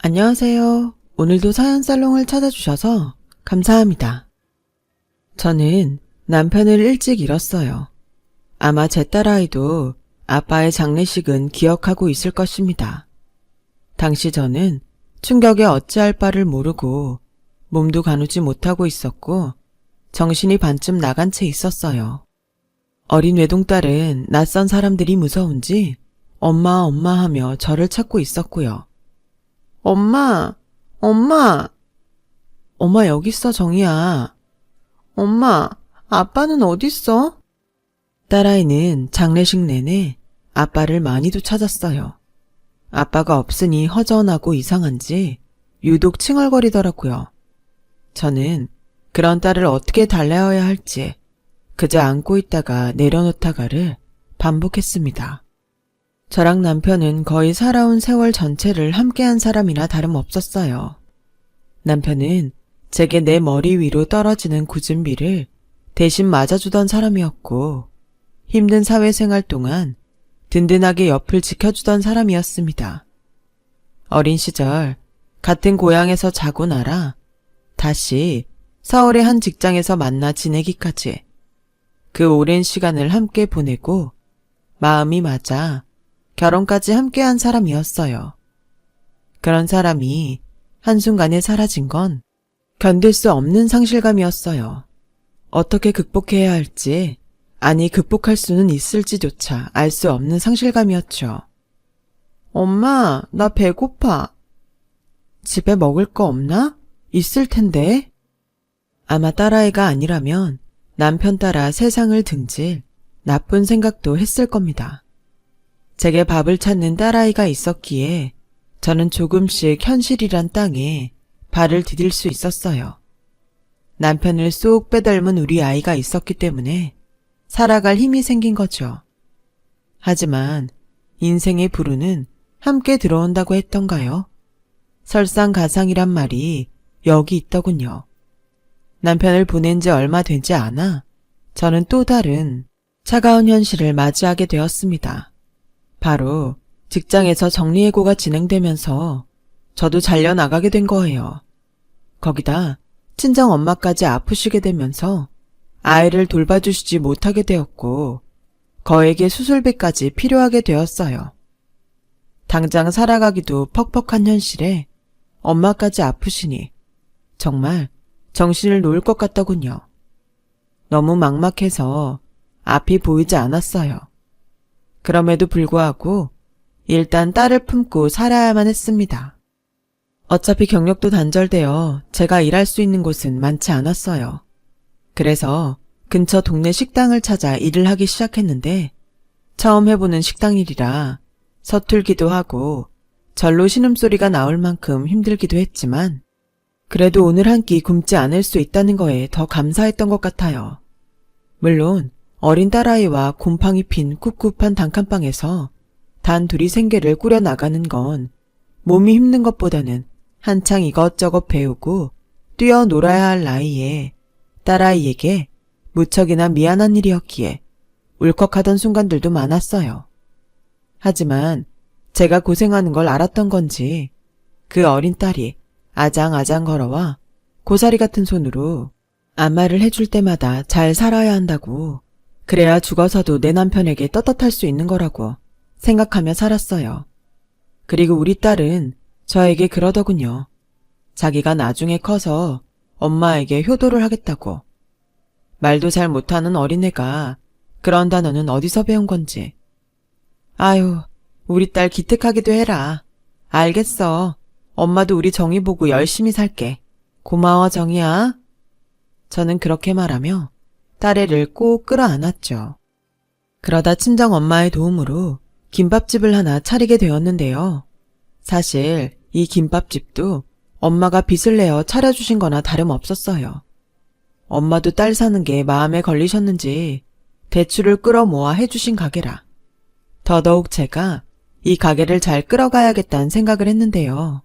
안녕하세요. 오늘도 사연 살롱을 찾아주셔서 감사합니다. 저는 남편을 일찍 잃었어요. 아마 제 딸아이도 아빠의 장례식은 기억하고 있을 것입니다. 당시 저는 충격에 어찌할 바를 모르고 몸도 가누지 못하고 있었고 정신이 반쯤 나간 채 있었어요. 어린 외동딸은 낯선 사람들이 무서운지 엄마 엄마 하며 저를 찾고 있었고요. 엄마, 엄마. 엄마 여기 있어, 정이야. 엄마, 아빠는 어딨어? 딸아이는 장례식 내내 아빠를 많이도 찾았어요. 아빠가 없으니 허전하고 이상한지 유독 칭얼거리더라고요. 저는 그런 딸을 어떻게 달래어야 할지 그저 안고 있다가 내려놓다가를 반복했습니다. 저랑 남편은 거의 살아온 세월 전체를 함께한 사람이나 다름없었어요. 남편은 제게 내 머리 위로 떨어지는 굳은 비를 대신 맞아주던 사람이었고 힘든 사회생활 동안 든든하게 옆을 지켜주던 사람이었습니다. 어린 시절 같은 고향에서 자고 나라 다시 서울의 한 직장에서 만나 지내기까지 그 오랜 시간을 함께 보내고 마음이 맞아 결혼까지 함께한 사람이었어요. 그런 사람이 한순간에 사라진 건 견딜 수 없는 상실감이었어요. 어떻게 극복해야 할지, 아니 극복할 수는 있을지조차 알 수 없는 상실감이었죠. 엄마, 나 배고파. 집에 먹을 거 없나? 있을 텐데. 아마 딸아이가 아니라면 남편 따라 세상을 등질 나쁜 생각도 했을 겁니다. 제게 밥을 찾는 딸아이가 있었기에 저는 조금씩 현실이란 땅에 발을 디딜 수 있었어요. 남편을 쏙 빼닮은 우리 아이가 있었기 때문에 살아갈 힘이 생긴 거죠. 하지만 인생의 불운은 함께 들어온다고 했던가요? 설상가상이란 말이 여기 있더군요. 남편을 보낸 지 얼마 되지 않아 저는 또 다른 차가운 현실을 맞이하게 되었습니다. 바로 직장에서 정리해고가 진행되면서 저도 잘려나가게 된 거예요. 거기다 친정 엄마까지 아프시게 되면서 아이를 돌봐주시지 못하게 되었고 거액의 수술비까지 필요하게 되었어요. 당장 살아가기도 퍽퍽한 현실에 엄마까지 아프시니 정말 정신을 놓을 것 같더군요. 너무 막막해서 앞이 보이지 않았어요. 그럼에도 불구하고 일단 딸을 품고 살아야만 했습니다. 어차피 경력도 단절되어 제가 일할 수 있는 곳은 많지 않았어요. 그래서 근처 동네 식당을 찾아 일을 하기 시작했는데 처음 해보는 식당 일이라 서툴기도 하고 절로 신음소리가 나올 만큼 힘들기도 했지만 그래도 오늘 한 끼 굶지 않을 수 있다는 거에 더 감사했던 것 같아요. 물론 어린 딸아이와 곰팡이 핀 꿉꿉한 단칸방에서 단 둘이 생계를 꾸려나가는 건 몸이 힘든 것보다는 한창 이것저것 배우고 뛰어놀아야 할 나이에 딸아이에게 무척이나 미안한 일이었기에 울컥하던 순간들도 많았어요. 하지만 제가 고생하는 걸 알았던 건지 그 어린 딸이 아장아장 걸어와 고사리 같은 손으로 안마를 해줄 때마다 잘 살아야 한다고, 그래야 죽어서도 내 남편에게 떳떳할 수 있는 거라고 생각하며 살았어요. 그리고 우리 딸은 저에게 그러더군요. 자기가 나중에 커서 엄마에게 효도를 하겠다고. 말도 잘 못하는 어린애가 그런 단어는 어디서 배운 건지. 아유, 우리 딸 기특하기도 해라. 알겠어. 엄마도 우리 정이 보고 열심히 살게. 고마워, 정이야. 저는 그렇게 말하며 딸애를 꼭 끌어안았죠. 그러다 친정 엄마의 도움으로 김밥집을 하나 차리게 되었는데요. 사실 이 김밥집도 엄마가 빚을 내어 차려주신 거나 다름없었어요. 엄마도 딸 사는 게 마음에 걸리셨는지 대출을 끌어모아 해주신 가게라. 더더욱 제가 이 가게를 잘 끌어가야겠다는 생각을 했는데요.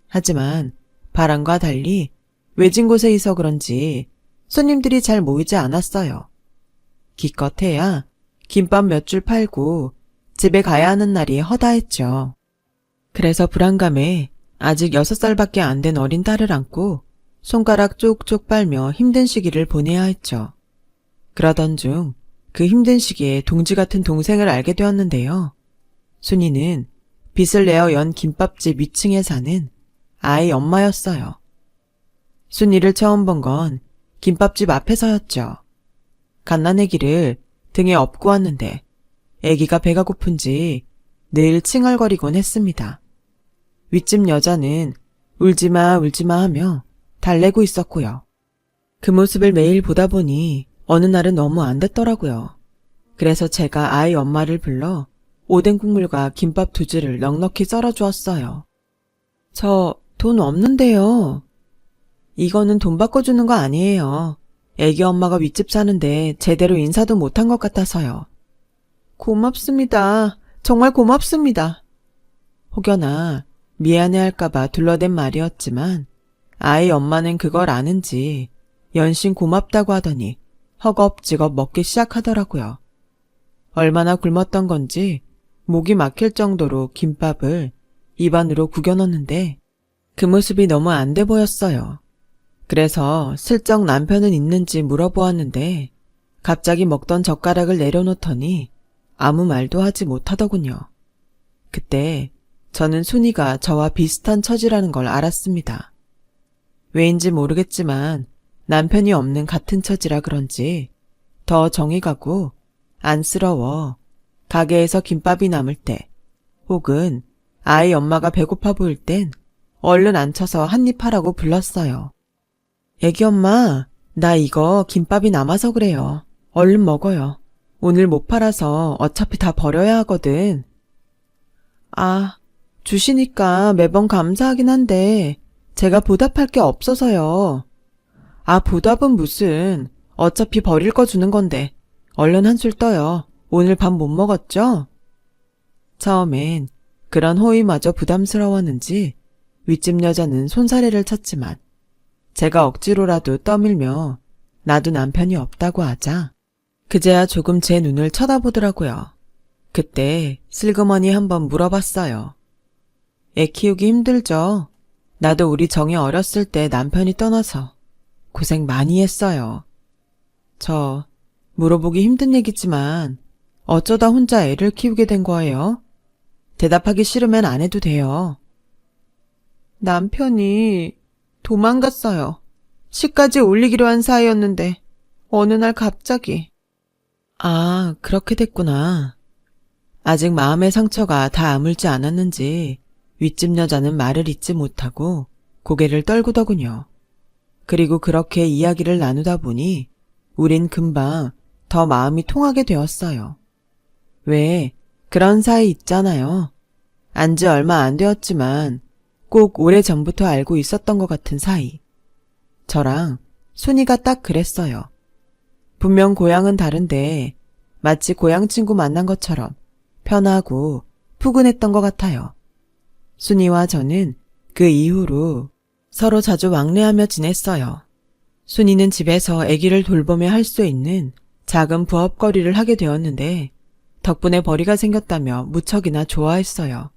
하지만 바람과 달리 외진 곳에 있어 그런지 손님들이 잘 모이지 않았어요. 기껏해야 김밥 몇 줄 팔고 집에 가야 하는 날이 허다했죠. 그래서 불안감에 아직 6살밖에 안 된 어린 딸을 안고 손가락 쪽쪽 빨며 힘든 시기를 보내야 했죠. 그러던 중 그 힘든 시기에 동지 같은 동생을 알게 되었는데요. 순이는 빚을 내어 연 김밥집 위층에 사는 아이 엄마였어요. 순이를 처음 본 건 김밥집 앞에서였죠. 갓난아기를 등에 업고 왔는데 아기가 배가 고픈지 늘 칭얼거리곤 했습니다. 윗집 여자는 울지마 울지마 하며 달래고 있었고요. 그 모습을 매일 보다 보니 어느 날은 너무 안 됐더라고요. 그래서 제가 아이 엄마를 불러 오뎅 국물과 김밥 2줄을 넉넉히 썰어주었어요. 저 돈 없는데요. 이거는 돈 바꿔주는 거 아니에요. 애기 엄마가 윗집 사는데 제대로 인사도 못한 것 같아서요. 고맙습니다. 정말 고맙습니다. 혹여나 미안해할까봐 둘러댄 말이었지만 아이 엄마는 그걸 아는지 연신 고맙다고 하더니 허겁지겁 먹기 시작하더라고요. 얼마나 굶었던 건지 목이 막힐 정도로 김밥을 입안으로 구겨 넣는데 그 모습이 너무 안 돼 보였어요. 그래서 슬쩍 남편은 있는지 물어보았는데 갑자기 먹던 젓가락을 내려놓더니 아무 말도 하지 못하더군요. 그때 저는 순이가 저와 비슷한 처지라는 걸 알았습니다. 왜인지 모르겠지만 남편이 없는 같은 처지라 그런지 더 정이 가고 안쓰러워 가게에서 김밥이 남을 때 혹은 아이 엄마가 배고파 보일 땐 얼른 앉혀서 한입 하라고 불렀어요. 애기 엄마, 나 이거 김밥이 남아서 그래요. 얼른 먹어요. 오늘 못 팔아서 어차피 다 버려야 하거든. 아, 주시니까 매번 감사하긴 한데 제가 보답할 게 없어서요. 아, 보답은 무슨. 어차피 버릴 거 주는 건데 얼른 한술 떠요. 오늘 밥 못 먹었죠? 처음엔 그런 호의마저 부담스러웠는지 윗집 여자는 손사래를 쳤지만 제가 억지로라도 떠밀며 나도 남편이 없다고 하자 그제야 조금 제 눈을 쳐다보더라고요. 그때 슬그머니 한번 물어봤어요. 애 키우기 힘들죠? 나도 우리 정이 어렸을 때 남편이 떠나서 고생 많이 했어요. 저 물어보기 힘든 얘기지만 어쩌다 혼자 애를 키우게 된 거예요? 대답하기 싫으면 안 해도 돼요. 남편이 도망갔어요. 시까지 올리기로 한 사이였는데 어느 날 갑자기. 아, 그렇게 됐구나. 아직 마음의 상처가 다 아물지 않았는지 윗집 여자는 말을 잇지 못하고 고개를 떨구더군요. 그리고 그렇게 이야기를 나누다 보니 우린 금방 더 마음이 통하게 되었어요. 왜 그런 사이 있잖아요. 안지 얼마 안 되었지만 꼭 오래전부터 알고 있었던 것 같은 사이. 저랑 순이가 딱 그랬어요. 분명 고향은 다른데 마치 고향 친구 만난 것처럼 편하고 푸근했던 것 같아요. 순이와 저는 그 이후로 서로 자주 왕래하며 지냈어요. 순이는 집에서 아기를 돌보며 할 수 있는 작은 부업거리를 하게 되었는데 덕분에 벌이가 생겼다며 무척이나 좋아했어요.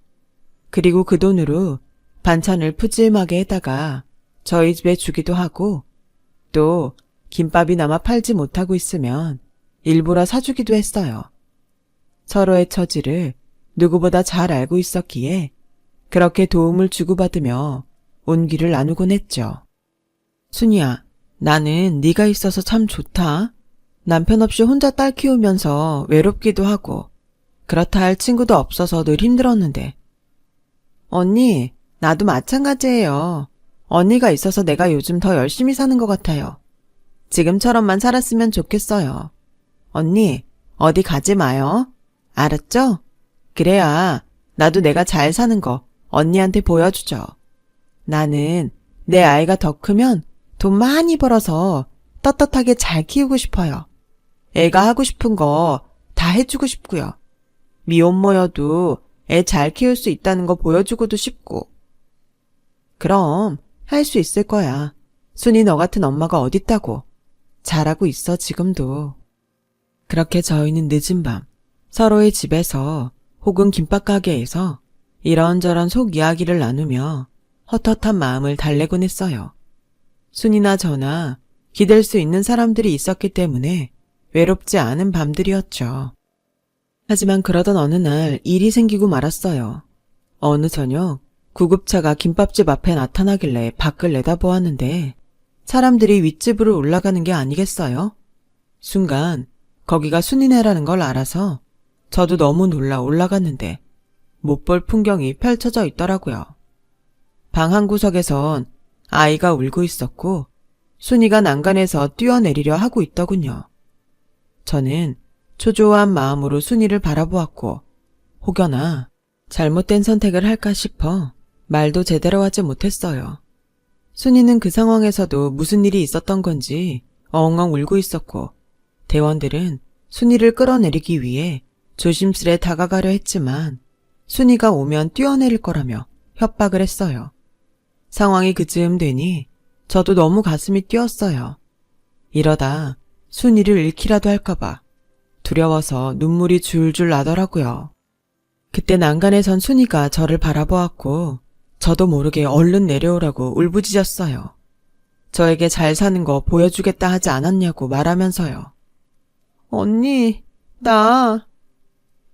그리고 그 돈으로 반찬을 푸짐하게 해다가 저희 집에 주기도 하고 또 김밥이 남아 팔지 못하고 있으면 일부러 사주기도 했어요. 서로의 처지를 누구보다 잘 알고 있었기에 그렇게 도움을 주고받으며 온기를 나누곤 했죠. 순이야, 나는 네가 있어서 참 좋다. 남편 없이 혼자 딸 키우면서 외롭기도 하고 그렇다 할 친구도 없어서 늘 힘들었는데. 언니, 나도 마찬가지예요. 언니가 있어서 내가 요즘 더 열심히 사는 것 같아요. 지금처럼만 살았으면 좋겠어요. 언니, 어디 가지 마요. 알았죠? 그래야 나도 내가 잘 사는 거 언니한테 보여주죠. 나는 내 아이가 더 크면 돈 많이 벌어서 떳떳하게 잘 키우고 싶어요. 애가 하고 싶은 거 다 해주고 싶고요. 미혼모여도 애 잘 키울 수 있다는 거 보여주고도 싶고. 그럼 할 수 있을 거야. 순이 너 같은 엄마가 어딨다고. 잘하고 있어 지금도. 그렇게 저희는 늦은 밤 서로의 집에서 혹은 김밥 가게에서 이런저런 속 이야기를 나누며 헛헛한 마음을 달래곤 했어요. 순이나 저나 기댈 수 있는 사람들이 있었기 때문에 외롭지 않은 밤들이었죠. 하지만 그러던 어느 날 일이 생기고 말았어요. 어느 저녁 구급차가 김밥집 앞에 나타나길래 밖을 내다보았는데 사람들이 윗집으로 올라가는 게 아니겠어요? 순간 거기가 순이네라는 걸 알아서 저도 너무 놀라 올라갔는데 못 볼 풍경이 펼쳐져 있더라고요. 방 한 구석에선 아이가 울고 있었고 순이가 난간에서 뛰어내리려 하고 있더군요. 저는 초조한 마음으로 순이를 바라보았고 혹여나 잘못된 선택을 할까 싶어 말도 제대로 하지 못했어요. 순이는 그 상황에서도 무슨 일이 있었던 건지 엉엉 울고 있었고 대원들은 순이를 끌어내리기 위해 조심스레 다가가려 했지만 순이가 오면 뛰어내릴 거라며 협박을 했어요. 상황이 그즈음 되니 저도 너무 가슴이 뛰었어요. 이러다 순이를 잃기라도 할까봐 두려워서 눈물이 줄줄 나더라고요. 그때 난간에 선 순이가 저를 바라보았고 저도 모르게 얼른 내려오라고 울부짖었어요. 저에게 잘 사는 거 보여주겠다 하지 않았냐고 말하면서요. 언니, 나...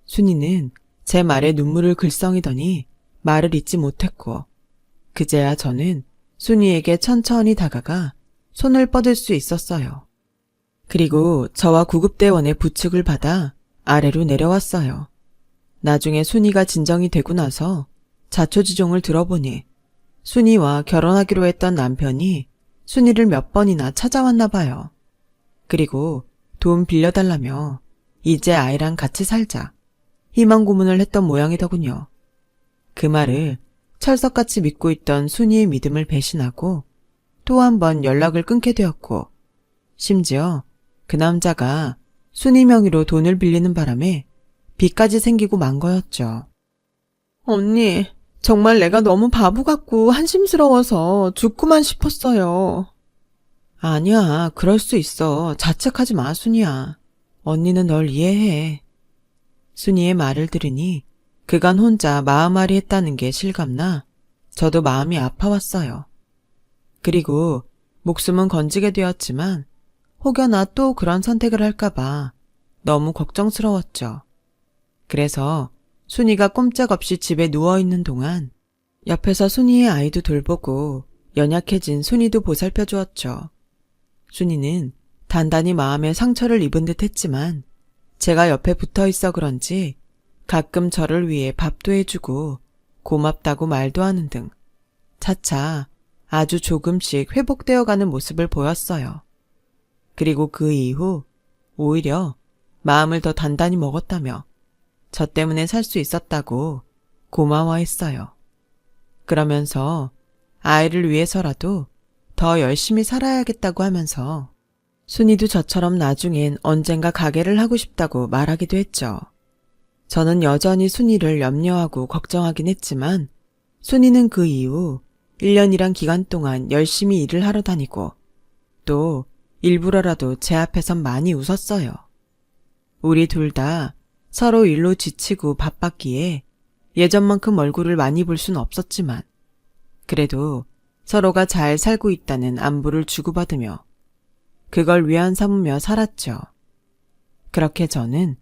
순이는 제 말에 눈물을 글썽이더니 말을 잇지 못했고 그제야 저는 순이에게 천천히 다가가 손을 뻗을 수 있었어요. 그리고 저와 구급대원의 부축을 받아 아래로 내려왔어요. 나중에 순이가 진정이 되고 나서 자초지종을 들어보니 순이와 결혼하기로 했던 남편이 순이를 몇 번이나 찾아왔나 봐요. 그리고 돈 빌려달라며 이제 아이랑 같이 살자 희망 고문을 했던 모양이더군요. 그 말을 철석같이 믿고 있던 순이의 믿음을 배신하고 또 한 번 연락을 끊게 되었고 심지어 그 남자가 순이 명의로 돈을 빌리는 바람에 빚까지 생기고 만 거였죠. 언니, 정말 내가 너무 바보 같고 한심스러워서 죽고만 싶었어요. 아니야, 그럴 수 있어. 자책하지 마, 순이야. 언니는 널 이해해. 순이의 말을 들으니 그간 혼자 마음앓이 했다는 게 실감나 저도 마음이 아파왔어요. 그리고 목숨은 건지게 되었지만 혹여나 또 그런 선택을 할까봐 너무 걱정스러웠죠. 그래서 순이가 꼼짝없이 집에 누워있는 동안 옆에서 순이의 아이도 돌보고 연약해진 순이도 보살펴 주었죠. 순이는 단단히 마음에 상처를 입은 듯 했지만 제가 옆에 붙어 있어 그런지 가끔 저를 위해 밥도 해주고 고맙다고 말도 하는 등 차차 아주 조금씩 회복되어가는 모습을 보였어요. 그리고 그 이후 오히려 마음을 더 단단히 먹었다며 저 때문에 살 수 있었다고 고마워했어요. 그러면서 아이를 위해서라도 더 열심히 살아야겠다고 하면서 순이도 저처럼 나중엔 언젠가 가게를 하고 싶다고 말하기도 했죠. 저는 여전히 순이를 염려하고 걱정하긴 했지만 순이는 그 이후 1년이란 기간 동안 열심히 일을 하러 다니고 또 일부러라도 제 앞에선 많이 웃었어요. 우리 둘 다 서로 일로 지치고 바빴기에 예전만큼 얼굴을 많이 볼 순 없었지만 그래도 서로가 잘 살고 있다는 안부를 주고받으며 그걸 위안 삼으며 살았죠. 그렇게 저는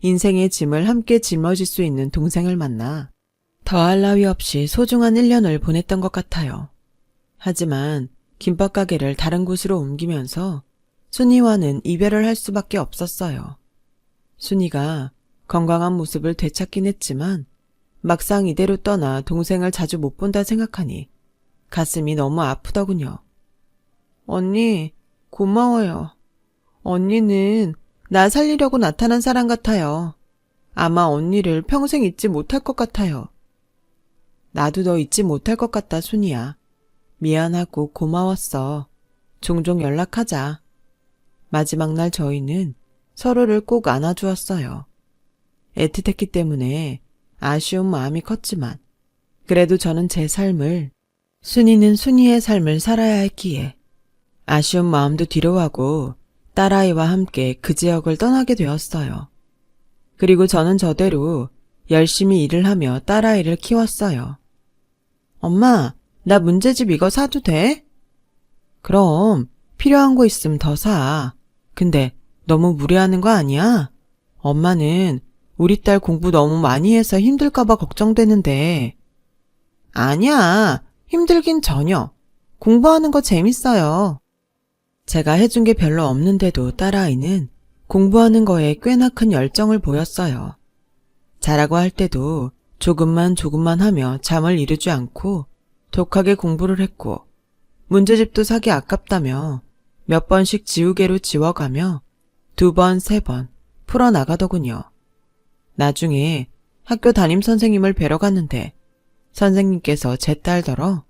인생의 짐을 함께 짊어질 수 있는 동생을 만나 더할 나위 없이 소중한 1년을 보냈던 것 같아요. 하지만 김밥 가게를 다른 곳으로 옮기면서 순이와는 이별을 할 수밖에 없었어요. 순이가 건강한 모습을 되찾긴 했지만 막상 이대로 떠나 동생을 자주 못 본다 생각하니 가슴이 너무 아프더군요. 언니, 고마워요. 언니는 나 살리려고 나타난 사람 같아요. 아마 언니를 평생 잊지 못할 것 같아요. 나도 너 잊지 못할 것 같다, 순이야. 미안하고 고마웠어. 종종 연락하자. 마지막 날 저희는 서로를 꼭 안아주었어요. 애틋했기 때문에 아쉬운 마음이 컸지만 그래도 저는 제 삶을, 순이는 순이의 삶을 살아야 했기에 아쉬운 마음도 뒤로하고 딸아이와 함께 그 지역을 떠나게 되었어요. 그리고 저는 저대로 열심히 일을 하며 딸아이를 키웠어요. 엄마, 나 문제집 이거 사도 돼? 그럼 필요한 거 있으면 더 사. 근데 너무 무리하는 거 아니야? 엄마는 우리 딸 공부 너무 많이 해서 힘들까봐 걱정되는데. 아니야. 힘들긴 전혀. 공부하는 거 재밌어요. 제가 해준 게 별로 없는데도 딸아이는 공부하는 거에 꽤나 큰 열정을 보였어요. 자라고 할 때도 조금만 하며 잠을 이루지 않고 독하게 공부를 했고 문제집도 사기 아깝다며 몇 번씩 지우개로 지워가며 2번, 3번 풀어나가더군요. 나중에 학교 담임선생님을 뵈러 갔는데 선생님께서 제 딸더러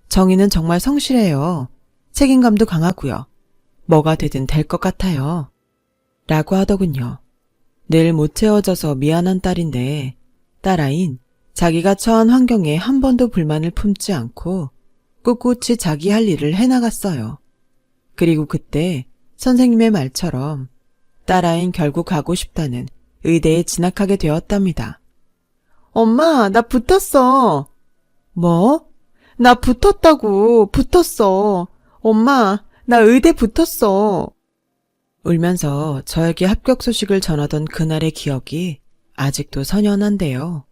정희는 정말 성실해요. 책임감도 강하고요. 뭐가 되든 될 것 같아요. 라고 하더군요. 늘 못 채워져서 미안한 딸인데 딸아인 자기가 처한 환경에 한 번도 불만을 품지 않고 꿋꿋이 자기 할 일을 해나갔어요. 그리고 그때 선생님의 말처럼 딸아인 결국 가고 싶다는 의대에 진학하게 되었답니다. 엄마, 나 붙었어. 뭐? 나 붙었다고, 붙었어. 엄마, 나 의대 붙었어. 울면서 저에게 합격 소식을 전하던 그날의 기억이 아직도 선연한데요.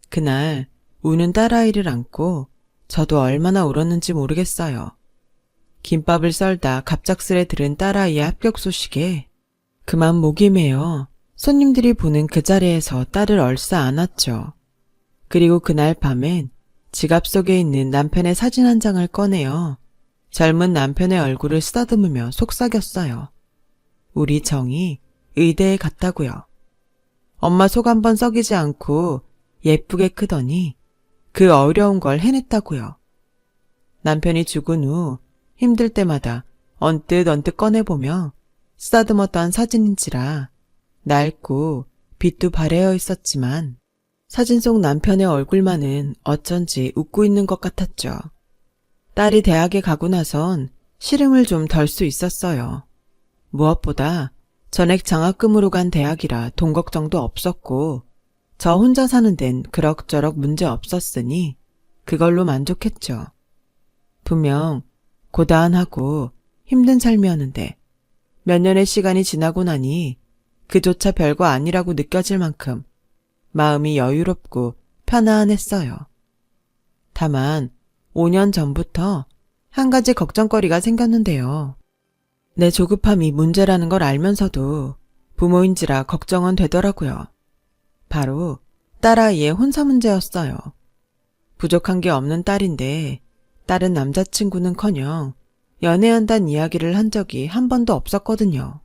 그날 우는 딸아이를 안고 저도 얼마나 울었는지 모르겠어요. 김밥을 썰다 갑작스레 들은 딸아이의 합격 소식에 그만 목이 메어 손님들이 보는 그 자리에서 딸을 얼싸 안았죠. 그리고 그날 밤엔 지갑 속에 있는 남편의 사진 한 장을 꺼내어 젊은 남편의 얼굴을 쓰다듬으며 속삭였어요. 우리 정이 의대에 갔다고요. 엄마 속 한번 썩이지 않고 예쁘게 크더니 그 어려운 걸 해냈다고요. 남편이 죽은 후 힘들 때마다 언뜻 꺼내보며 쓰다듬었던 사진인지라 낡고 빛도 바래어 있었지만 사진 속 남편의 얼굴만은 어쩐지 웃고 있는 것 같았죠. 딸이 대학에 가고 나선 시름을 좀 덜 수 있었어요. 무엇보다 전액 장학금으로 간 대학이라 돈 걱정도 없었고 저 혼자 사는 데는 그럭저럭 문제 없었으니 그걸로 만족했죠. 분명 고단하고 힘든 삶이었는데 몇 년의 시간이 지나고 나니 그조차 별거 아니라고 느껴질 만큼 마음이 여유롭고 편안했어요. 다만 5년 전부터 한 가지 걱정거리가 생겼는데요. 내 조급함이 문제라는 걸 알면서도 부모인지라 걱정은 되더라고요. 바로 딸아이의 혼사 문제였어요. 부족한 게 없는 딸인데 딸은 남자친구는커녕 연애한다는 이야기를 한 적이 한 번도 없었거든요.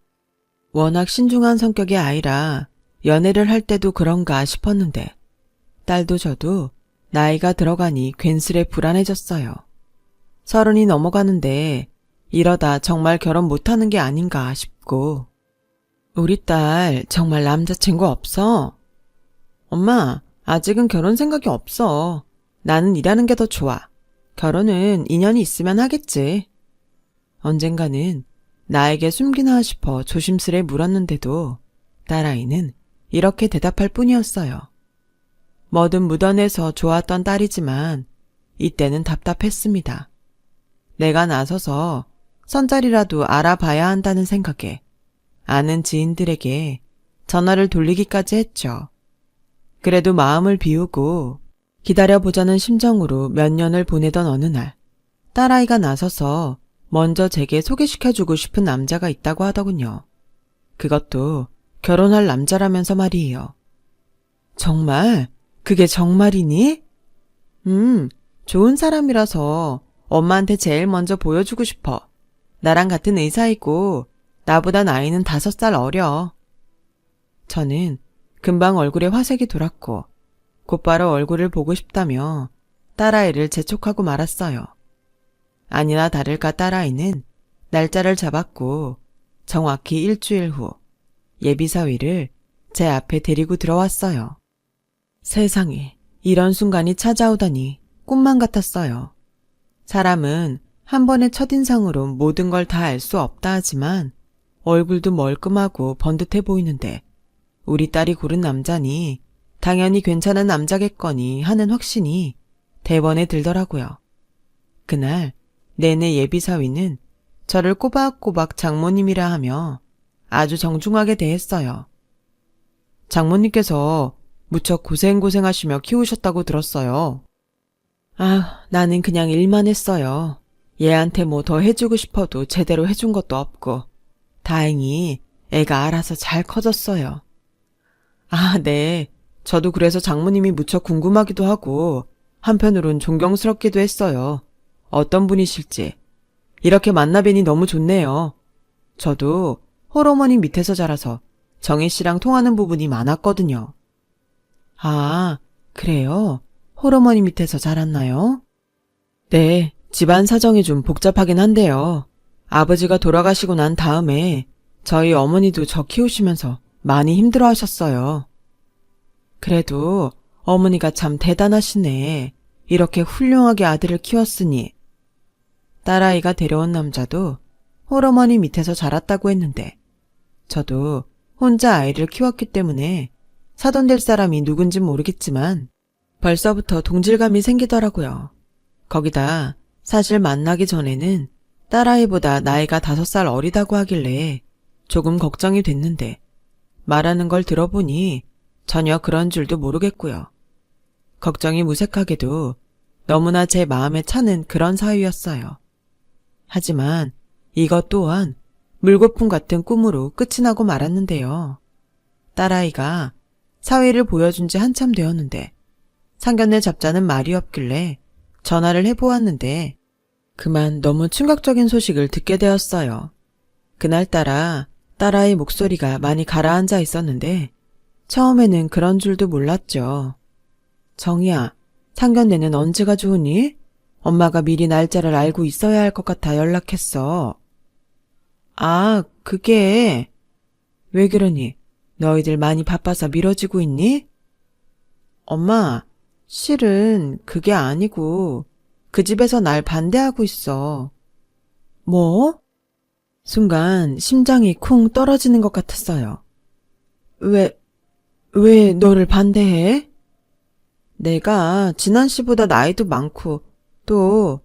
워낙 신중한 성격의 아이라 연애를 할 때도 그런가 싶었는데 딸도 저도 나이가 들어가니 괜스레 불안해졌어요. 30이 넘어가는데 이러다 정말 결혼 못하는 게 아닌가 싶고 우리 딸 정말 남자친구 없어? 엄마, 아직은 결혼 생각이 없어. 나는 일하는 게 더 좋아. 결혼은 인연이 있으면 하겠지. 언젠가는 나에게 숨기나 싶어 조심스레 물었는데도 딸아이는 이렇게 대답할 뿐이었어요. 뭐든 묻어내서 좋았던 딸이지만 이때는 답답했습니다. 내가 나서서 선자리라도 알아봐야 한다는 생각에 아는 지인들에게 전화를 돌리기까지 했죠. 그래도 마음을 비우고 기다려보자는 심정으로 몇 년을 보내던 어느 날 딸아이가 나서서 먼저 제게 소개시켜주고 싶은 남자가 있다고 하더군요. 그것도 결혼할 남자라면서 말이에요. 정말? 그게 정말이니? 좋은 사람이라서 엄마한테 제일 먼저 보여주고 싶어. 나랑 같은 의사이고 나보다 나이는 5살 어려. 저는 금방 얼굴에 화색이 돌았고 곧바로 얼굴을 보고 싶다며 딸아이를 재촉하고 말았어요. 아니나 다를까 딸아이는 날짜를 잡았고 정확히 일주일 후 예비사위를 제 앞에 데리고 들어왔어요. 세상에 이런 순간이 찾아오다니 꿈만 같았어요. 사람은 한 번의 첫인상으로 모든 걸 다 알 수 없다 하지만 얼굴도 멀끔하고 번듯해 보이는데 우리 딸이 고른 남자니 당연히 괜찮은 남자겠거니 하는 확신이 대번에 들더라고요. 그날 내내 예비사위는 저를 꼬박꼬박 장모님이라 하며 아주 정중하게 대했어요. 장모님께서 무척 고생하시며 키우셨다고 들었어요. 아, 나는 그냥 일만 했어요. 얘한테 뭐 더 해주고 싶어도 제대로 해준 것도 없고. 다행히 애가 알아서 잘 커졌어요. 아, 네. 저도 그래서 장모님이 무척 궁금하기도 하고 한편으론 존경스럽기도 했어요. 어떤 분이실지. 이렇게 만나뵈니 너무 좋네요. 저도 홀어머니 밑에서 자라서 정희 씨랑 통하는 부분이 많았거든요. 아, 그래요? 홀어머니 밑에서 자랐나요? 네, 집안 사정이 좀 복잡하긴 한데요. 아버지가 돌아가시고 난 다음에 저희 어머니도 저 키우시면서 많이 힘들어 하셨어요. 그래도 어머니가 참 대단하시네. 이렇게 훌륭하게 아들을 키웠으니. 딸아이가 데려온 남자도 홀어머니 밑에서 자랐다고 했는데 저도 혼자 아이를 키웠기 때문에 사돈될 사람이 누군진 모르겠지만 벌써부터 동질감이 생기더라고요. 거기다 사실 만나기 전에는 딸아이보다 나이가 5살 어리다고 하길래 조금 걱정이 됐는데 말하는 걸 들어보니 전혀 그런 줄도 모르겠고요. 걱정이 무색하게도 너무나 제 마음에 차는 그런 사유였어요. 하지만 이것 또한 물거품 같은 꿈으로 끝이 나고 말았는데요. 딸아이가 사위를 보여준 지 한참 되었는데 상견례 잡자는 말이 없길래 전화를 해보았는데 그만 너무 충격적인 소식을 듣게 되었어요. 그날따라 딸아이 목소리가 많이 가라앉아 있었는데 처음에는 그런 줄도 몰랐죠. 정희야, 상견례는 언제가 좋으니? 엄마가 미리 날짜를 알고 있어야 할 것 같아 연락했어. 아, 그게... 왜 그러니? 너희들 많이 바빠서 미뤄지고 있니? 엄마, 실은 그게 아니고 그 집에서 날 반대하고 있어. 뭐? 순간 심장이 쿵 떨어지는 것 같았어요. 왜 너를 반대해? 내가 진한 씨보다 나이도 많고 또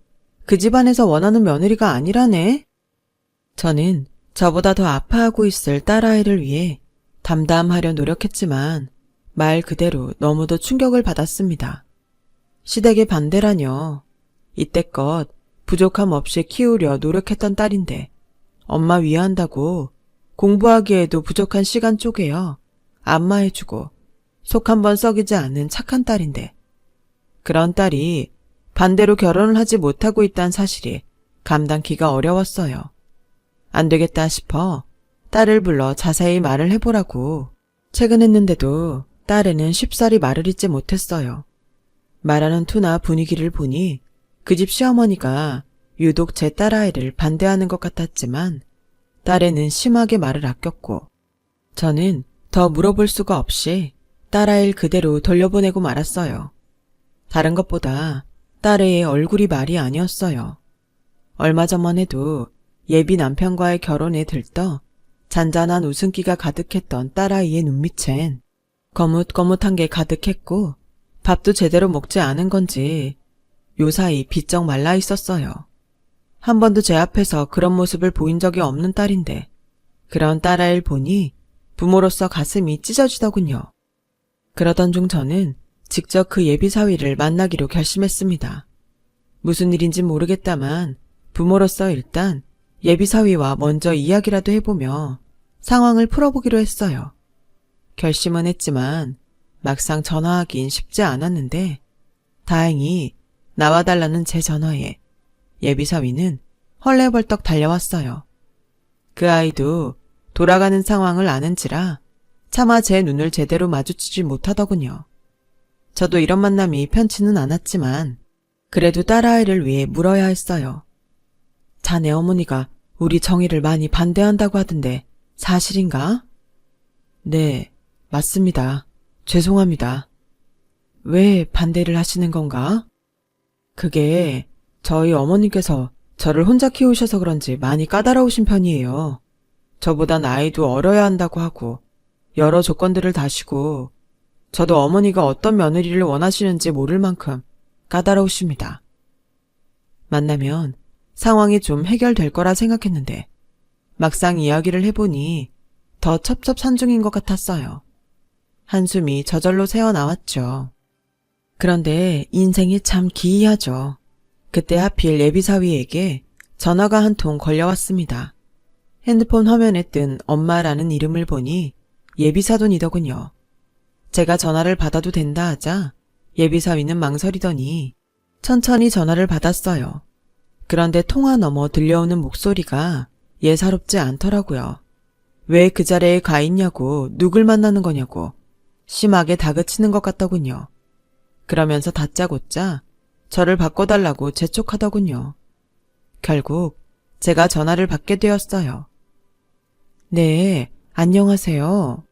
그 집안에서 원하는 며느리가 아니라네. 저는 저보다 더 아파하고 있을 딸아이를 위해 담담하려 노력했지만 말 그대로 너무도 충격을 받았습니다. 시댁의 반대라뇨. 이때껏 부족함 없이 키우려 노력했던 딸인데 엄마 위한다고 공부하기에도 부족한 시간 쪼개어 안마해주고 속 한번 썩이지 않는 착한 딸인데 그런 딸이 반대로 결혼을 하지 못하고 있다는 사실이 감당키가 어려웠어요. 안 되겠다 싶어 딸을 불러 자세히 말을 해보라고 퇴근했는데도 딸에는 쉽사리 말을 잇지 못했어요. 말하는 투나 분위기를 보니 그 집 시어머니가 유독 제 딸아이를 반대하는 것 같았지만 딸에는 심하게 말을 아꼈고 저는 더 물어볼 수가 없이 딸아이를 그대로 돌려보내고 말았어요. 다른 것보다 딸애의 얼굴이 말이 아니었어요. 얼마 전만 해도 예비 남편과의 결혼에 들떠 잔잔한 웃음기가 가득했던 딸아이의 눈밑엔 거뭇거뭇한 게 가득했고 밥도 제대로 먹지 않은 건지 요사이 비쩍 말라 있었어요. 한 번도 제 앞에서 그런 모습을 보인 적이 없는 딸인데 그런 딸아이를 보니 부모로서 가슴이 찢어지더군요. 그러던 중 저는 직접 그 예비사위를 만나기로 결심했습니다. 무슨 일인지 모르겠다만 부모로서 일단 예비사위와 먼저 이야기라도 해보며 상황을 풀어보기로 했어요. 결심은 했지만 막상 전화하긴 쉽지 않았는데 다행히 나와달라는 제 전화에 예비사위는 헐레벌떡 달려왔어요. 그 아이도 돌아가는 상황을 아는지라 차마 제 눈을 제대로 마주치지 못하더군요. 저도 이런 만남이 편치는 않았지만 그래도 딸아이를 위해 물어야 했어요. 자네 어머니가 우리 정희를 많이 반대한다고 하던데 사실인가? 네, 맞습니다. 죄송합니다. 왜 반대를 하시는 건가? 그게 저희 어머니께서 저를 혼자 키우셔서 그런지 많이 까다로우신 편이에요. 저보단 아이도 어려야 한다고 하고 여러 조건들을 다시고 저도 어머니가 어떤 며느리를 원하시는지 모를 만큼 까다로우십니다. 만나면 상황이 좀 해결될 거라 생각했는데 막상 이야기를 해보니 더 첩첩산중인 것 같았어요. 한숨이 저절로 새어나왔죠. 그런데 인생이 참 기이하죠. 그때 하필 예비사위에게 전화가 한 통 걸려왔습니다. 핸드폰 화면에 뜬 엄마라는 이름을 보니 예비사돈이더군요. 제가 전화를 받아도 된다 하자 예비사위는 망설이더니 천천히 전화를 받았어요. 그런데 통화 너머 들려오는 목소리가 예사롭지 않더라고요. 왜 그 자리에 가 있냐고, 누굴 만나는 거냐고 심하게 다그치는 것 같더군요. 그러면서 다짜고짜 저를 바꿔달라고 재촉하더군요. 결국 제가 전화를 받게 되었어요. 네, 안녕하세요.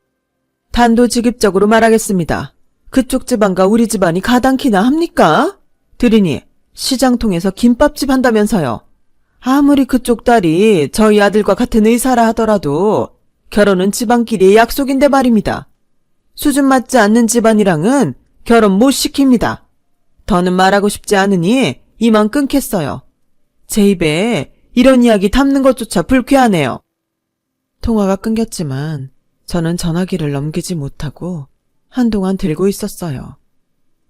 단도직입적으로 말하겠습니다. 그쪽 집안과 우리 집안이 가당키나 합니까? 들으니 시장통에서 김밥집 한다면서요. 아무리 그쪽 딸이 저희 아들과 같은 의사라 하더라도 결혼은 집안끼리의 약속인데 말입니다. 수준 맞지 않는 집안이랑은 결혼 못 시킵니다. 더는 말하고 싶지 않으니 이만 끊겠어요. 제 입에 이런 이야기 담는 것조차 불쾌하네요. 통화가 끊겼지만 저는 전화기를 넘기지 못하고 한동안 들고 있었어요.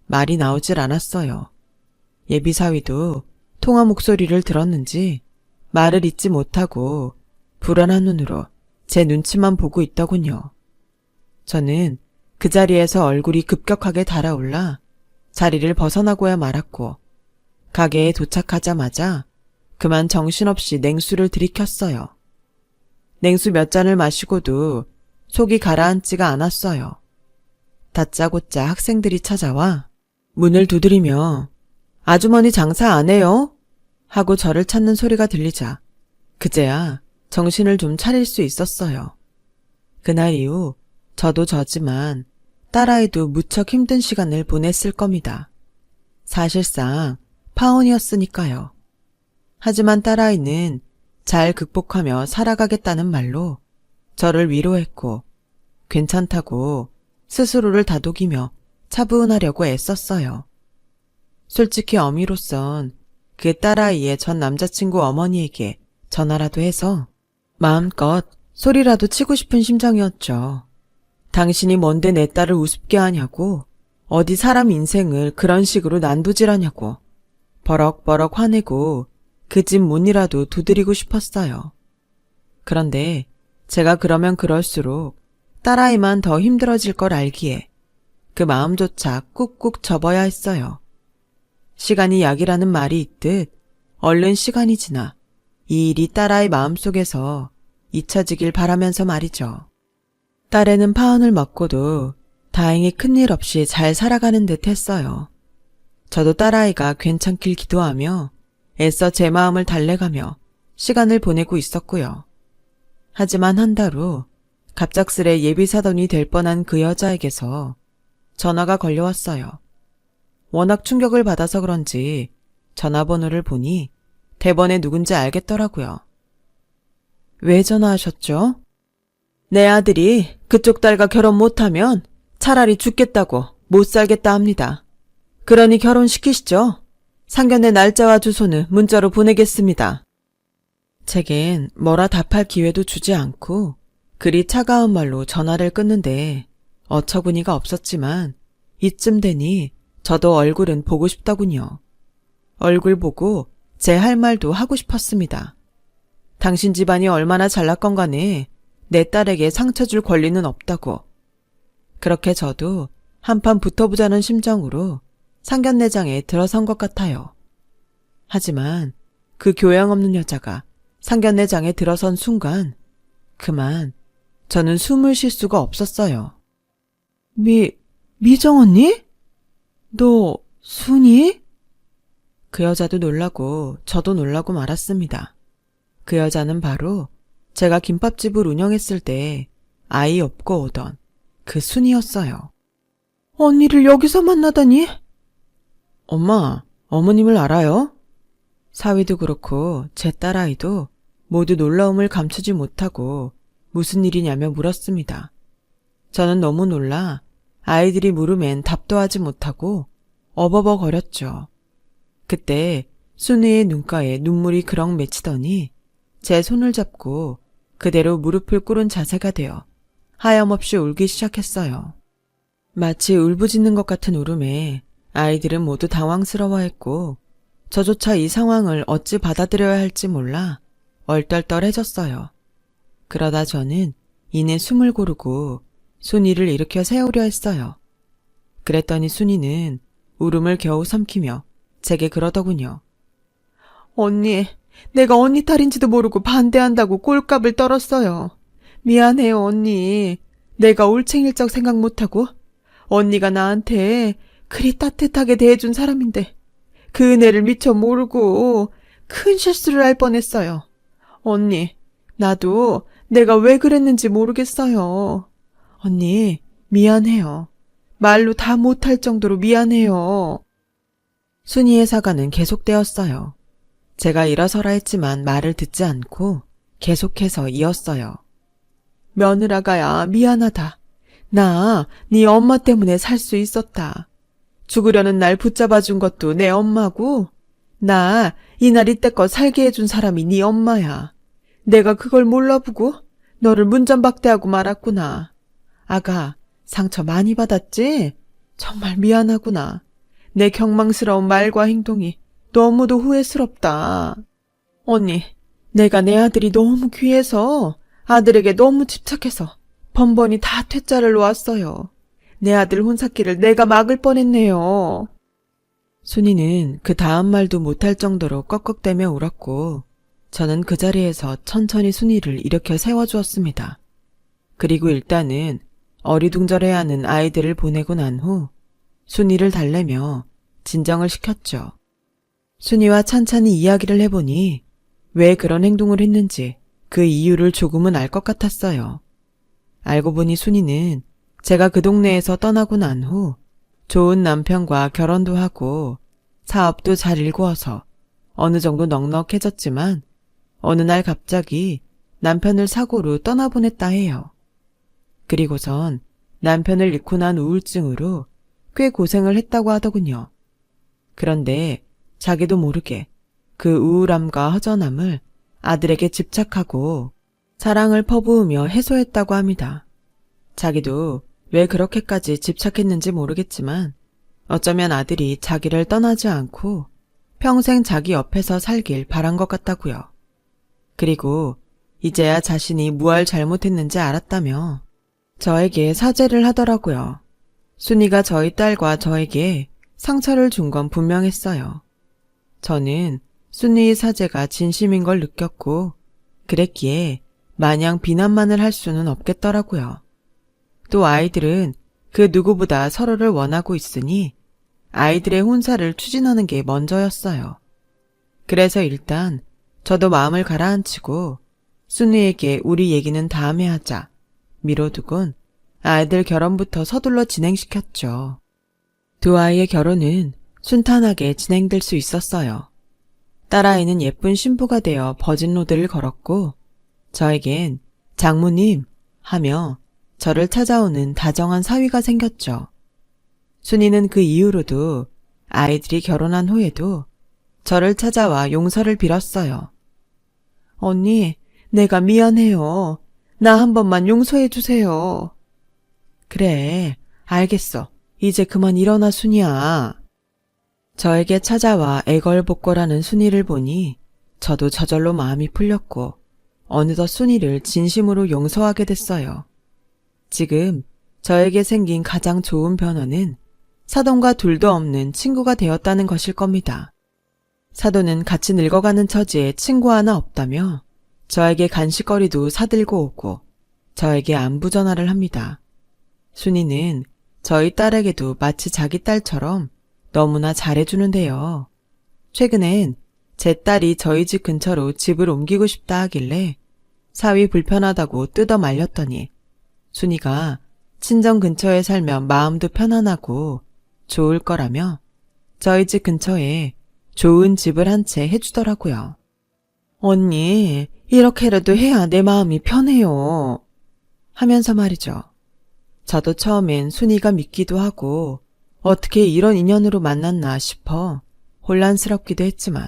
말이 나오질 않았어요. 예비사위도 통화 목소리를 들었는지 말을 잇지 못하고 불안한 눈으로 제 눈치만 보고 있더군요. 저는 그 자리에서 얼굴이 급격하게 달아올라 자리를 벗어나고야 말았고 가게에 도착하자마자 그만 정신없이 냉수를 들이켰어요. 냉수 몇 잔을 마시고도 속이 가라앉지가 않았어요. 다짜고짜 학생들이 찾아와 문을 두드리며 아주머니 장사 안 해요? 하고 저를 찾는 소리가 들리자 그제야 정신을 좀 차릴 수 있었어요. 그날 이후 저도 저지만 딸아이도 무척 힘든 시간을 보냈을 겁니다. 사실상 파혼이었으니까요. 하지만 딸아이는 잘 극복하며 살아가겠다는 말로 저를 위로했고 괜찮다고 스스로를 다독이며 차분하려고 애썼어요. 솔직히 어미로선 그 딸아이의 전 남자친구 어머니에게 전화라도 해서 마음껏 소리라도 치고 싶은 심정이었죠. 당신이 뭔데 내 딸을 우습게 하냐고, 어디 사람 인생을 그런 식으로 난도질하냐고 버럭버럭 화내고 그 집 문이라도 두드리고 싶었어요. 그런데 제가 그러면 그럴수록 딸아이만 더 힘들어질 걸 알기에 그 마음조차 꾹꾹 접어야 했어요. 시간이 약이라는 말이 있듯 얼른 시간이 지나 이 일이 딸아이 마음속에서 잊혀지길 바라면서 말이죠. 딸애는 파혼을 먹고도 다행히 큰일 없이 잘 살아가는 듯 했어요. 저도 딸아이가 괜찮길 기도하며 애써 제 마음을 달래가며 시간을 보내고 있었고요. 하지만 한 달 후 갑작스레 예비사돈이 될 뻔한 그 여자에게서 전화가 걸려왔어요. 워낙 충격을 받아서 그런지 전화번호를 보니 대번에 누군지 알겠더라고요. 왜 전화하셨죠? 내 아들이 그쪽 딸과 결혼 못하면 차라리 죽겠다고 못 살겠다 합니다. 그러니 결혼시키시죠. 상견례 날짜와 주소는 문자로 보내겠습니다. 제겐 뭐라 답할 기회도 주지 않고 그리 차가운 말로 전화를 끊는데 어처구니가 없었지만 이쯤 되니 저도 얼굴은 보고 싶더군요. 얼굴 보고 제 할 말도 하고 싶었습니다. 당신 집안이 얼마나 잘났건 간에 내 딸에게 상처 줄 권리는 없다고. 그렇게 저도 한판 붙어보자는 심정으로 상견례장에 들어선 것 같아요. 하지만 그 교양 없는 여자가 상견례장에 들어선 순간 그만 저는 숨을 쉴 수가 없었어요. 미정 언니? 너 순이? 그 여자도 놀라고 저도 놀라고 말았습니다. 그 여자는 바로 제가 김밥집을 운영했을 때 아이 업고 오던 그 순이었어요. 언니를 여기서 만나다니? 엄마, 어머님을 알아요? 사위도 그렇고 제 딸아이도 모두 놀라움을 감추지 못하고 무슨 일이냐며 물었습니다. 저는 너무 놀라 아이들이 물으면 답도 하지 못하고 어버버거렸죠. 그때 순이의 눈가에 눈물이 그럭 맺히더니 제 손을 잡고 그대로 무릎을 꿇은 자세가 되어 하염없이 울기 시작했어요. 마치 울부짖는 것 같은 울음에 아이들은 모두 당황스러워했고 저조차 이 상황을 어찌 받아들여야 할지 몰라 얼떨떨해졌어요. 그러다 저는 이내 숨을 고르고 순이를 일으켜 세우려 했어요. 그랬더니 순이는 울음을 겨우 삼키며 제게 그러더군요. 언니, 내가 언니 딸인지도 모르고 반대한다고 꼴값을 떨었어요. 미안해요, 언니. 내가 올챙일적 생각 못하고 언니가 나한테 그리 따뜻하게 대해준 사람인데 그 은혜를 미처 모르고 큰 실수를 할 뻔했어요. 언니, 나도 내가 왜 그랬는지 모르겠어요. 언니, 미안해요. 말로 다 못할 정도로 미안해요. 순이의 사과는 계속되었어요. 제가 일어서라 했지만 말을 듣지 않고 계속해서 이었어요. 며느라가야 미안하다. 나 네 엄마 때문에 살 수 있었다. 죽으려는 날 붙잡아준 것도 내 엄마고 나 이날 이때껏 살게 해준 사람이 네 엄마야. 내가 그걸 몰라보고 너를 문전박대하고 말았구나. 아가, 상처 많이 받았지? 정말 미안하구나. 내 경망스러운 말과 행동이 너무도 후회스럽다. 언니, 내가 내 아들이 너무 귀해서 아들에게 너무 집착해서 번번이 다 퇴짜를 놓았어요. 내 아들 혼사기를 내가 막을 뻔했네요. 순이는 그 다음 말도 못할 정도로 꺽꺽대며 울었고 저는 그 자리에서 천천히 순이를 일으켜 세워주었습니다. 그리고 일단은 어리둥절해야 하는 아이들을 보내고 난 후 순이를 달래며 진정을 시켰죠. 순이와 찬찬히 이야기를 해보니 왜 그런 행동을 했는지 그 이유를 조금은 알 것 같았어요. 알고 보니 순이는 제가 그 동네에서 떠나고 난 후 좋은 남편과 결혼도 하고 사업도 잘 일구어서 어느 정도 넉넉해졌지만 어느 날 갑자기 남편을 사고로 떠나보냈다 해요. 그리고선 남편을 잃고 난 우울증으로 꽤 고생을 했다고 하더군요. 그런데 자기도 모르게 그 우울함과 허전함을 아들에게 집착하고 사랑을 퍼부으며 해소했다고 합니다. 자기도 왜 그렇게까지 집착했는지 모르겠지만 어쩌면 아들이 자기를 떠나지 않고 평생 자기 옆에서 살길 바란 것 같다고요. 그리고 이제야 자신이 무얼 잘못했는지 알았다며 저에게 사죄를 하더라고요. 순이가 저희 딸과 저에게 상처를 준 건 분명했어요. 저는 순이의 사죄가 진심인 걸 느꼈고 그랬기에 마냥 비난만을 할 수는 없겠더라고요. 또 아이들은 그 누구보다 서로를 원하고 있으니 아이들의 혼사를 추진하는 게 먼저였어요. 그래서 일단 저도 마음을 가라앉히고 순이에게 우리 얘기는 다음에 하자 미뤄두곤 아이들 결혼부터 서둘러 진행시켰죠. 두 아이의 결혼은 순탄하게 진행될 수 있었어요. 딸아이는 예쁜 신부가 되어 버진로드를 걸었고 저에겐 장모님 하며 저를 찾아오는 다정한 사위가 생겼죠. 순이는 그 이후로도 아이들이 결혼한 후에도 저를 찾아와 용서를 빌었어요. 언니, 내가 미안해요. 나 한 번만 용서해 주세요. 그래, 알겠어. 이제 그만 일어나 순이야. 저에게 찾아와 애걸복걸하는 순이를 보니 저도 저절로 마음이 풀렸고 어느덧 순이를 진심으로 용서하게 됐어요. 지금 저에게 생긴 가장 좋은 변화는 사돈과 둘도 없는 친구가 되었다는 것일 겁니다. 사돈은 같이 늙어가는 처지에 친구 하나 없다며 저에게 간식거리도 사들고 오고 저에게 안부 전화를 합니다. 순이는 저희 딸에게도 마치 자기 딸처럼 너무나 잘해주는데요. 최근엔 제 딸이 저희 집 근처로 집을 옮기고 싶다 하길래 사위 불편하다고 뜯어 말렸더니 순이가 친정 근처에 살면 마음도 편안하고 좋을 거라며 저희 집 근처에 좋은 집을 한 채 해주더라고요. 언니, 이렇게라도 해야 내 마음이 편해요. 하면서 말이죠. 저도 처음엔 순이가 믿기도 하고 어떻게 이런 인연으로 만났나 싶어 혼란스럽기도 했지만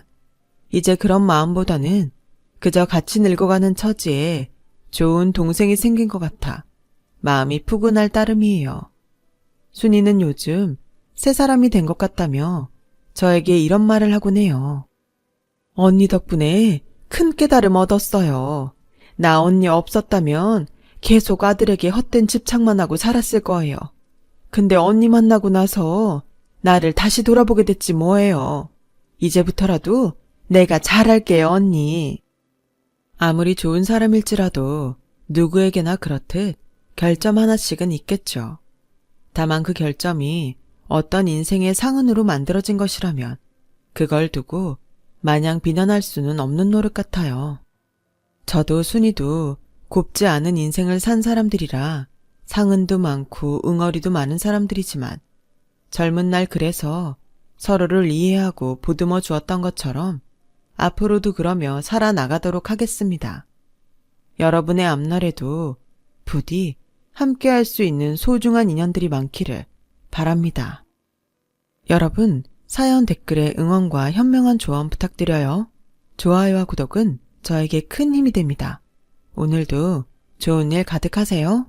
이제 그런 마음보다는 그저 같이 늙어가는 처지에 좋은 동생이 생긴 것 같아 마음이 푸근할 따름이에요. 순이는 요즘 새 사람이 된 것 같다며 저에게 이런 말을 하곤 해요. 언니 덕분에 큰 깨달음 얻었어요. 나 언니 없었다면 계속 아들에게 헛된 집착만 하고 살았을 거예요. 근데 언니 만나고 나서 나를 다시 돌아보게 됐지 뭐예요. 이제부터라도 내가 잘할게요, 언니. 아무리 좋은 사람일지라도 누구에게나 그렇듯 결점 하나씩은 있겠죠. 다만 그 결점이 어떤 인생의 상흔으로 만들어진 것이라면 그걸 두고 마냥 비난할 수는 없는 노릇 같아요. 저도 순이도 곱지 않은 인생을 산 사람들이라 상흔도 많고 응어리도 많은 사람들이지만 젊은 날 그래서 서로를 이해하고 보듬어 주었던 것처럼 앞으로도 그러며 살아나가도록 하겠습니다. 여러분의 앞날에도 부디 함께할 수 있는 소중한 인연들이 많기를 바랍니다. 여러분, 사연 댓글에 응원과 현명한 조언 부탁드려요. 좋아요와 구독은 저에게 큰 힘이 됩니다. 오늘도 좋은 일 가득하세요.